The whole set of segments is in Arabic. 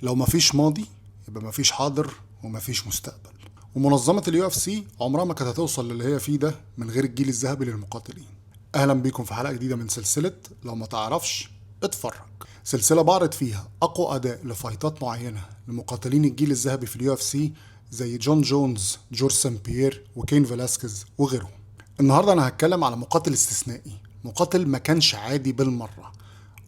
لو مفيش ماضي يبقى مفيش حاضر ومفيش مستقبل. ومنظمة اليو اف سي عمرها ما كانت هتوصل للي هي فيه ده من غير الجيل الذهبي للمقاتلين. اهلا بيكم في حلقة جديدة من سلسلة لو ما تعرفش اتفرج. سلسلة بعرض فيها اقوى اداء لفايتات معينة لمقاتلين الجيل الذهبي في اليو اف سي زي جون جونز، جورج سان بيير، وكين فيلاسكيز وغيرهم. النهاردة انا هتكلم على مقاتل استثنائي، مقاتل ما كانش عادي بالمرة،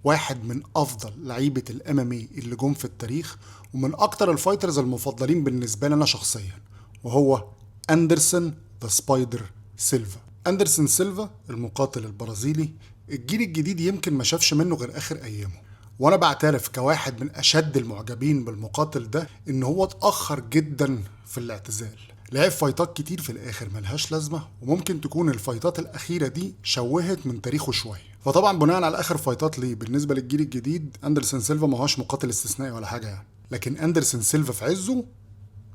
واحد من افضل لعيبه الام ام اي اللي جم في التاريخ، ومن اكتر الفايترز المفضلين بالنسبه لي انا شخصيا، وهو اندرسون ذا سبايدر سيلفا. اندرسون سيلفا المقاتل البرازيلي، الجيل الجديد يمكن ما شافش منه غير اخر ايامه، وانا بعترف كواحد من اشد المعجبين بالمقاتل ده ان هو اتاخر جدا في الاعتزال. لعب فايتات كتير في الاخر ملهاش لازمه، وممكن تكون الفايتات الاخيره دي شوهت من تاريخه شويه. فطبعا بناء على اخر فايتات ليه بالنسبه للجيل الجديد، اندرسون سيلفا ما هوش مقاتل استثنائي ولا حاجه يعني، لكن اندرسون سيلفا في عزه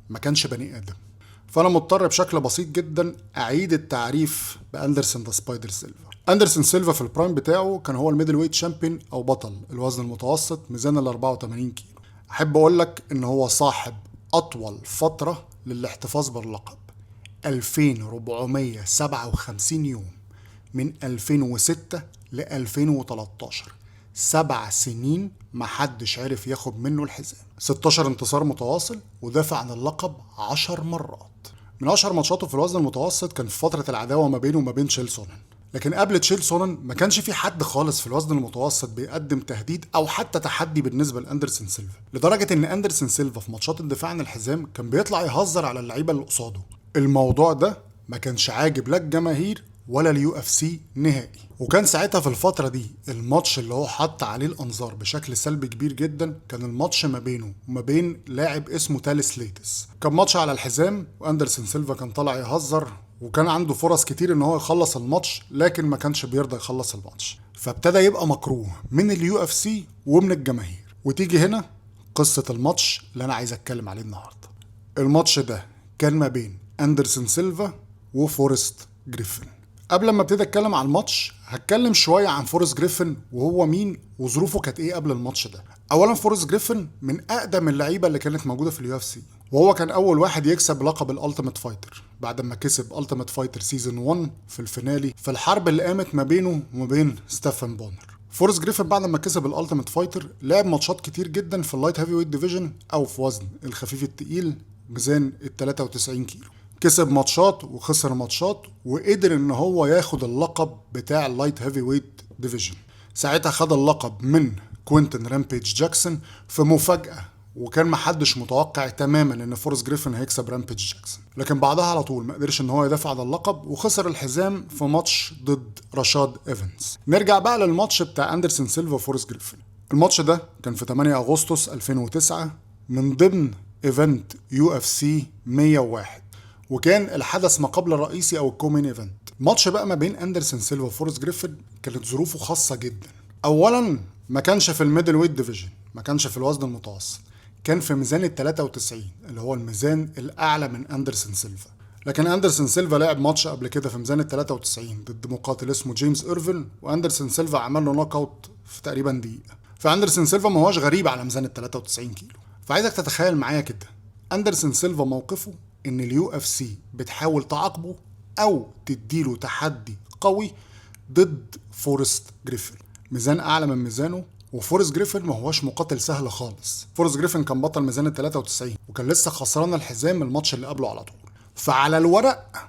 ما كانش بني ادم. فانا مضطر بشكل بسيط جدا اعيد التعريف باندرسون ذا سبايدر سيلفا. اندرسون سيلفا في البرايم بتاعه كان هو الميدل ويت شامبيون او بطل الوزن المتوسط ميزان ال 84 كيلو. احب اقول لك ان هو صاحب اطول فتره للاحتفاظ باللقب، 2457 يوم، من 2006 ل 2013، 7 سنين محدش عرف ياخد منه الحزام، 16 انتصار متواصل، ودافع عن اللقب 10 مرات. من اشهر ماتشاته في الوزن المتوسط كان في فتره العداوه ما بينه وما بين تشيل سونن، لكن قبل تشيل سونن ما كانش في حد خالص في الوزن المتوسط بيقدم تهديد او حتى تحدي بالنسبه لاندرسون سيلفا، لدرجه ان اندرسون سيلفا في ماتشات الدفاع عن الحزام كان بيطلع يهزر على اللعيبه اللي قصاده. الموضوع ده ما كانش عاجب لا الجماهير ولا اليو اف سي نهائي، وكان ساعتها في الفتره دي الماتش اللي هو حط عليه الانظار بشكل سلبي كبير جدا كان الماتش ما بينه وما بين لاعب اسمه تاليس ليتس. كان ماتش على الحزام، واندرسون سيلفا كان طالع يهزر، وكان عنده فرص كتير ان هو يخلص الماتش، لكن ما كانش بيرضى يخلص الماتش، فابتدى يبقى مكروه من اليو اف سي ومن الجماهير. وتيجي هنا قصه الماتش اللي انا عايز اتكلم عليه النهارده. الماتش ده كان ما بين اندرسون سيلفا وفورست جريفن. قبل ما ابتدي اتكلم عن الماتش هتكلم شويه عن فورست جريفن وهو مين وظروفه كانت ايه قبل الماتش ده. اولا فورست جريفن من اقدم اللعيبه اللي كانت موجوده في اليو اف سي، وهو كان اول واحد يكسب لقب الالتيميت فايتر بعد ما كسب التيميت فايتر سيزون 1 في الفينالي في الحرب اللي قامت ما بينه وما بين ستيفن بونر. فورست جريفن بعد ما كسب الالتيميت فايتر لعب ماتشات كتير جدا في اللايت هيفي ويت ديفيجن او في وزن الخفيف التقيل ميزان ال 93 كيلو. كسب ماتشات وخسر ماتشات، وقدر ان هو ياخد اللقب بتاع اللايت هيفي ويت ديفيجن. ساعتها خد اللقب من كوينتن رامبيج جاكسون في مفاجأة، وكان محدش متوقع تماما ان فورست جريفن هيكسب رامبيج جاكسون، لكن بعدها على طول ما قدرش ان هو يدافع عن اللقب وخسر الحزام في ماتش ضد راشاد ايفنز. نرجع بقى للماتش بتاع اندرسون سيلفا وفورست جريفن. الماتش ده كان في 8 اغسطس 2009 من ضمن ايفنت يو اف سي 101، وكان الحدث ما قبل الرئيسي او الكومين ايفنت. ماتش بقى ما بين اندرسون سيلفا وفورست جريفن كانت ظروفه خاصه جدا. اولا ما كانش في الميدل ويت ديفيجن، ما كانش في الوزن المتوسط، كان في ميزان ال 93 اللي هو الميزان الاعلى من اندرسون سيلفا. لكن اندرسون سيلفا لعب ماتش قبل كده في ميزان ال 93 ضد مقاتل اسمه جيمس ايرفن، واندرسون سيلفا عمل له نوك اوت في تقريبا دقيقه. فاندرسون سيلفا ما هوش غريب على ميزان ال 93 كيلو. فعايزك تتخيل معايا كده اندرسون سيلفا موقفه ان اليو اف سي بتحاول تعاقبه او تديله تحدي قوي ضد فورست جريفن، ميزان اعلى من ميزانه. وفورست جريفن ما هوش مقاتل سهل خالص. فورست جريفن كان بطل ميزان ال 93 وكان لسه خسران الحزام الماتش اللي قبله على طول. فعلى الورق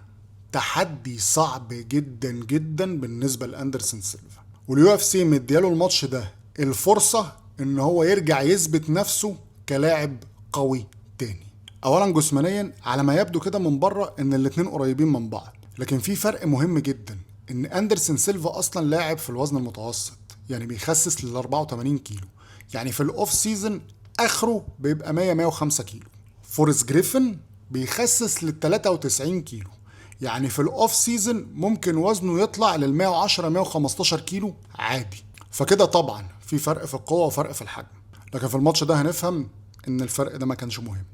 تحدي صعب جدا جدا بالنسبه لاندرسون سيلفا، واليو اف سي مدياله الماتش ده الفرصه ان هو يرجع يثبت نفسه كلاعب قوي تاني. اولا جسمانيا على ما يبدو كده من بره ان الاتنين قريبين من بعض، لكن في فرق مهم جدا، ان اندرسون سيلفا اصلا لاعب في الوزن المتوسط، يعني بيخسس لل 84 كيلو، يعني في الاوف سيزون اخره بيبقى 105 كيلو. فورست جريفن بيخسس لل 93 كيلو، يعني في الاوف سيزون ممكن وزنه يطلع لل 110 115 كيلو عادي. فكده طبعا في فرق في القوه وفرق في الحجم، لكن في الماتش ده هنفهم ان الفرق ده ما كانش مهم.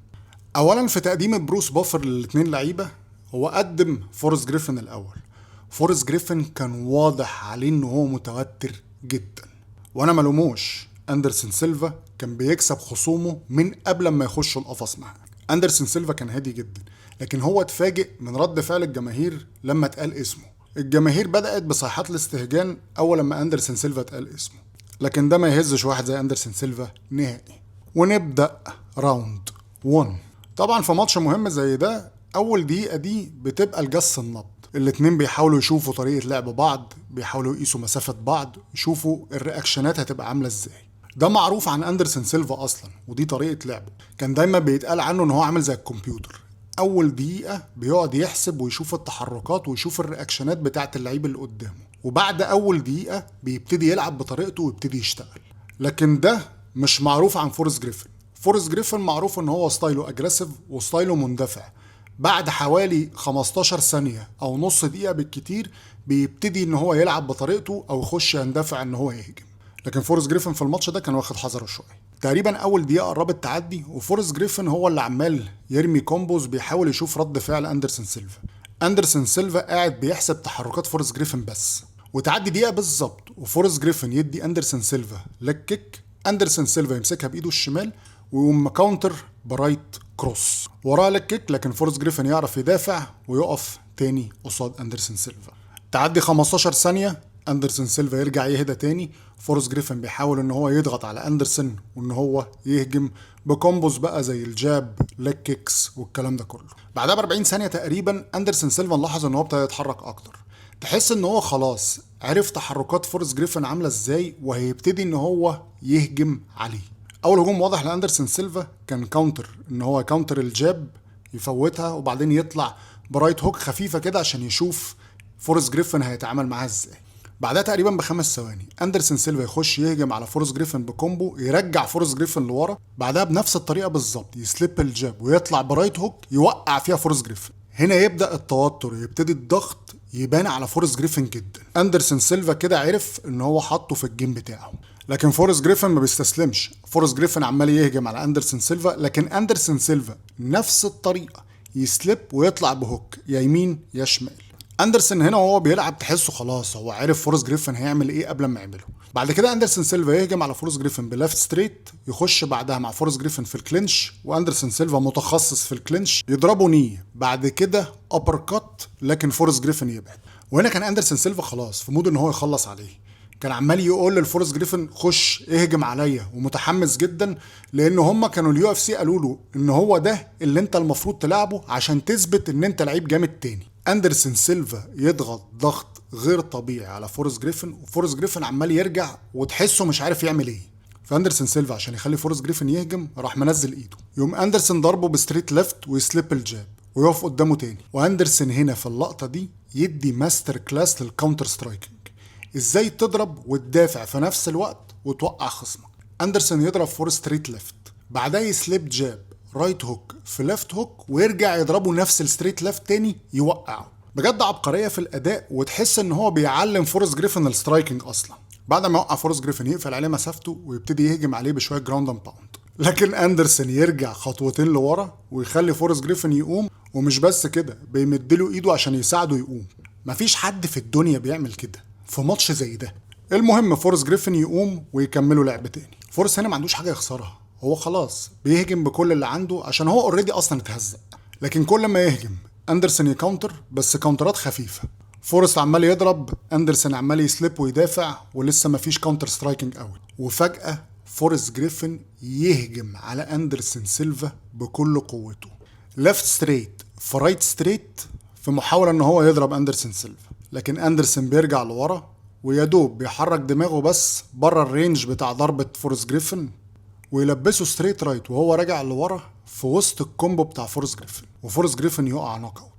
اولا في تقديم بروس بوفر للاثنين لعيبه، هو قدم فورست جريفن الاول. فورست جريفن كان واضح عليه ان هو متوتر جدا، وانا ملوموش، أندرسون سيلفا كان بيكسب خصومه من قبل ما يخشوا القفص معاه. أندرسون سيلفا كان هادي جدا، لكن هو اتفاجئ من رد فعل الجماهير لما اتقال اسمه. الجماهير بدأت بصيحات الاستهجان أول لما أندرسون سيلفا اتقال اسمه، لكن ده ما يهزش واحد زي أندرسون سيلفا نهائي. ونبدأ راوند 1. طبعا في ماتش مهم زي ده أول دقيقة دي بتبقى الجس النبض، الاتنين بيحاولوا يشوفوا طريقة لعب بعض، بيحاولوا يقيسوا مسافة بعض، يشوفوا الرياكشنات هتبقى عاملة ازاي. ده معروف عن أندرسون سيلفا أصلا، ودي طريقة لعبه. كان دايما بيتقال عنه إن هو عامل زي الكمبيوتر، أول دقيقة بيقعد يحسب ويشوف التحركات ويشوف الرياكشنات بتاعة اللعيب اللي قدامه، وبعد أول دقيقة بيبتدي يلعب بطريقته ويبتدي يشتغل. لكن ده مش معروف عن فورست جريفن. فورست جريفن معروف إن هو ستايله أجريسيف وستايله مندفع. بعد حوالي 15 ثانية أو نص دقيقة بالكتير بيبتدي إن هو يلعب بطريقته أو يخش يندفع إن هو يهجم. لكن فورست جريفن في الماتش ده كان واخد حذره شوية. تقريبا أول دقيقة قربت تعدي وفورست جريفن هو اللي عمال يرمي كومبوز بيحاول يشوف رد فعل أندرسون سيلفا. أندرسون سيلفا قاعد بيحسب تحركات فورست جريفن بس، وتعدي دقيقة بالظبط وفورست جريفن يدي أندرسون سيلفا ليج كيك، أندرسون سيلفا يمسكها بإيده الشمال ويقوم كاونتر برايت كروس وراه ليج كيك، لكن فورست جريفن يعرف يدافع ويقف تاني قصاد أندرسون سيلفا. تعدي 15 ثانية أندرسون سيلفا يرجع يهدى تاني، فورست جريفن بيحاول ان هو يضغط على أندرسون وان هو يهجم بكومبوز بقى زي الجاب ليج كيكس والكلام ده كله. بعدها ب 40 ثانية تقريبا أندرسون سيلفا لاحظ ان هو ابتدى يتحرك اكتر، تحس ان هو خلاص عرف تحركات فورست جريفن عاملة ازاي وهيبتدي ان هو يهجم عليه. اول هجوم واضح لاندرسون سيلفا كان كاونتر، ان هو كاونتر الجاب يفوتها وبعدين يطلع برايت هوك خفيفة كده عشان يشوف فورست جريفن هيتعامل معاها ازاي. بعدها تقريبا بخمس ثواني أندرسون سيلفا يخش يهجم على فورست جريفن بكومبو يرجع فورست جريفن لورا، بعدها بنفس الطريقه بالظبط يسليب الجاب ويطلع برايت هوك يوقع فيها فورست جريفن. هنا يبدا التوتر، يبتدي الضغط يبان على فورست جريفن جدا. أندرسون سيلفا كده عرف ان هو حطه في الجيم بتاعه، لكن فورست جريفن ما بيستسلمش. فورست جريفن عمال يهجم على أندرسون سيلفا، لكن أندرسون سيلفا نفس الطريقه يسليب ويطلع بهوك يا يمين يا شمال. أندرسون هنا وهو بيلعب تحسه خلاص هو عارف فورست جريفن هيعمل ايه قبل ما يعمله. بعد كده أندرسون سيلفا يهجم على فورست جريفن بليفت ستريت، يخش بعدها مع فورست جريفن في الكلينش، وأندرسون سيلفا متخصص في الكلينش يضربه ني، بعد كده ابر كات لكن فورست جريفن يبعد. وهنا كان أندرسون سيلفا خلاص في مود ان هو يخلص عليه، كان عمال يقول للفورست جريفن خش اهجم عليا، ومتحمس جدا لان هم كانوا اليو اف سي قالوا له ان هو ده اللي انت المفروض تلعبه عشان تثبت ان انت لعيب جامد تاني. أندرسون سيلفا يضغط ضغط غير طبيعي على فورست جريفن، وفورست جريفن عمال يرجع وتحسه مش عارف يعمل ايه. فأندرسون سيلفا عشان يخلي فورست جريفن يهجم راح منزل ايده، يقوم أندرسون ضربه بستريت ليفت ويسليب الجاب ويقف قدامه تاني. وأندرسون هنا في اللقطة دي يدي ماستر كلاس للكاونتر سترايكنج، ازاي تضرب وتدافع في نفس الوقت وتوقع خصمك. أندرسون يضرب فور ستريت ليفت، بعدها يسليب جاب رايت هوك في ليفت هوك ويرجع يضربه نفس الستريت ليفت تاني يوقعه. بجد عبقريه في الاداء، وتحس ان هو بيعلم فورست جريفن السترايكنج اصلا. بعد ما يوقع فورست جريفن يقفل عليه مسافته ويبتدي يهجم عليه بشويه جراوند اند باوند، لكن أندرسون يرجع خطوتين لورا ويخلي فورست جريفن يقوم، ومش بس كده بيمدله ايده عشان يساعده يقوم. مفيش حد في الدنيا بيعمل كده في ماتش زي ده. المهم فورست جريفن يقوم ويكملوا لعب تاني. فورست هنا ما عندوش حاجه يخسرها، هو خلاص بيهجم بكل اللي عنده عشان هو اوريدي اصلا اتهزق، لكن كل ما يهجم أندرسون يكاونتر بس كاونترات خفيفه. فورست عمال يضرب، أندرسون عمال يسليب ويدافع، ولسه مفيش كاونتر سترايكنج اوت، وفجاه فورست جريفن يهجم على أندرسون سيلفا بكل قوته، ليفت ستريت في رايت ستريت، في محاوله ان هو يضرب أندرسون سيلفا. لكن أندرسون بيرجع لورا ويدوب بيحرك دماغه بس بره الرينج بتاع ضربة فورست جريفن، ويلبسه ستريت رايت وهو راجع لورا في وسط الكومبو بتاع فورست جريفن، وفورست جريفن يقع نوك اوت.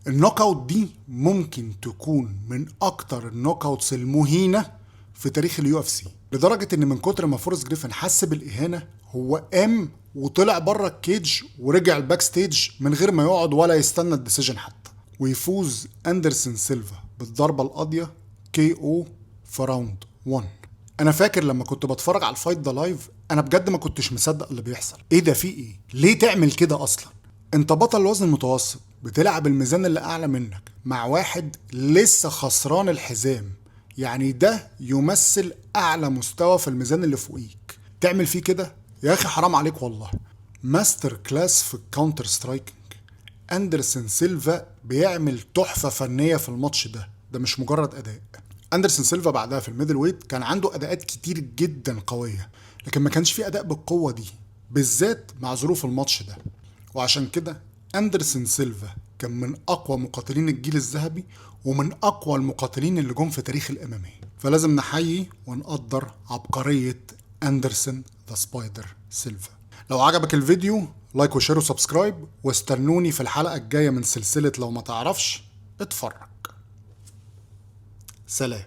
النوك اوت دي ممكن تكون من اكتر النوك اوتس المهينة في تاريخ اليو اف سي، لدرجة ان من كتر ما فورست جريفن حس بالاهانة هو قام وطلع بره الكيج ورجع الباك ستيج من غير ما يقعد ولا يستنى الديسيجن حتى، ويفوز أندرسون سيلفا بالضربة القاضية كي او في راوند 1. انا فاكر لما كنت بتفرج على الفايت ده لايف انا بجد ما كنتش مصدق اللي بيحصل. ايه ده، في ايه؟ ليه تعمل كده اصلا؟ انت بطل الوزن المتوسط بتلعب الميزان اللي اعلى منك مع واحد لسه خسران الحزام، يعني ده يمثل اعلى مستوى في الميزان اللي فوقيك. تعمل فيه كده يا اخي؟ حرام عليك والله. ماستر كلاس في الكاونتر سترايكنج. اندرسون سيلفا بيعمل تحفة فنية في الماتش ده مش مجرد اداء. اندرسون سيلفا بعدها في الميدل ويت كان عنده اداءات كتير جدا قوية، لكن ما كانش فيه اداء بالقوة دي بالذات مع ظروف الماتش ده. وعشان كده اندرسون سيلفا كان من اقوى مقاتلين الجيل الذهبي ومن اقوى المقاتلين اللي جم في تاريخ الامامي. فلازم نحيي ونقدر عبقرية اندرسون ذا سبايدر سيلفا. لو عجبك الفيديو لايك وشير وسبسكرايب، واستنوني في الحلقة الجاية من سلسلة لو ما تعرفش اتفرج. سلام.